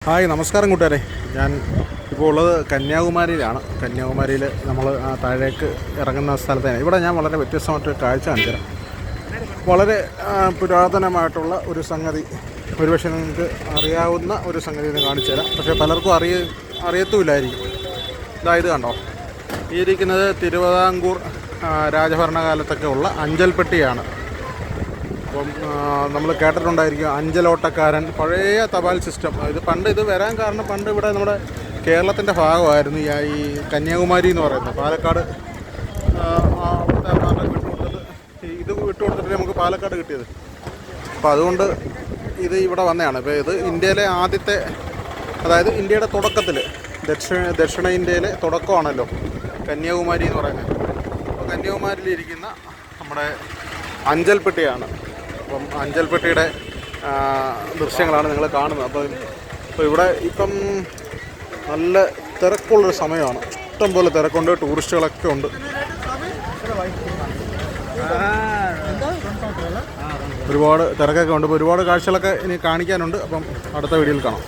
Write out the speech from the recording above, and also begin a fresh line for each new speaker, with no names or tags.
Hi നമസ്കാരം കൂട്ടുകാരെ. ഞാൻ ഇപ്പോൾ ഉള്ളത് കന്യാകുമാരിയിലാണ്. കന്യാകുമാരിയിൽ നമ്മൾ താഴേക്ക് ഇറങ്ങുന്ന സ്ഥലത്താണ്. ഇവിടെ ഞാൻ വളരെ വ്യത്യസ്തമായിട്ടൊരു കാഴ്ച കാണിച്ചു തരാം. വളരെ പുരാതനമായിട്ടുള്ള ഒരു സംഗതി, ഒരുപക്ഷെ നിങ്ങൾക്ക് അറിയാവുന്ന ഒരു സംഗതി എന്ന് കാണിച്ചു തരാം. പക്ഷേ പലർക്കും അറിയത്തുമില്ലായിരിക്കും. ഇതായത് കണ്ടോ, ഈ ഇരിക്കുന്നത് തിരുവിതാംകൂർ രാജഭരണകാലത്തൊക്കെ ഉള്ള അഞ്ചൽപ്പെട്ടിയാണ്. അപ്പം നമ്മൾ കേട്ടിട്ടുണ്ടായിരിക്കും അഞ്ചലോട്ടക്കാരൻ, പഴയ തപാൽ സിസ്റ്റം. ഇത് വരാൻ കാരണം പണ്ട് ഇവിടെ നമ്മുടെ കേരളത്തിൻ്റെ ഭാഗമായിരുന്നു ഈ കന്യാകുമാരി എന്ന് പറയുന്നത്. പാലക്കാട് വിട്ടുകൊടുത്തിട്ട് നമുക്ക് പാലക്കാട് കിട്ടിയത്. അപ്പോൾ അതുകൊണ്ട് ഇത് ഇവിടെ വന്നതാണ്. ഇപ്പോൾ ഇത് ഇന്ത്യയിലെ ആദ്യത്തെ, അതായത് ഇന്ത്യയുടെ തുടക്കത്തിൽ ദക്ഷിണേന്ത്യയിലെ തുടക്കമാണല്ലോ കന്യാകുമാരി എന്ന് പറയുന്നത്. അപ്പോൾ കന്യാകുമാരിയിലിരിക്കുന്ന നമ്മുടെ അഞ്ചൽപ്പെട്ടിയാണ്. അപ്പം അഞ്ചൽപ്പെട്ടിയുടെ ദൃശ്യങ്ങളാണ് നിങ്ങൾ കാണുന്നത്. അപ്പോൾ ഇവിടെ ഇപ്പം നല്ല തിരക്കുള്ളൊരു സമയമാണ്. ഇഷ്ടംപോലെ തിരക്കുണ്ട്, ടൂറിസ്റ്റുകളൊക്കെ ഉണ്ട്. ഒരുപാട് തിരക്കൊക്കെ ഉണ്ട്. ഒരുപാട് കാഴ്ചകളൊക്കെ ഇനി കാണിക്കാനുണ്ട്. അപ്പം അടുത്ത വീഡിയോയിൽ കാണാം.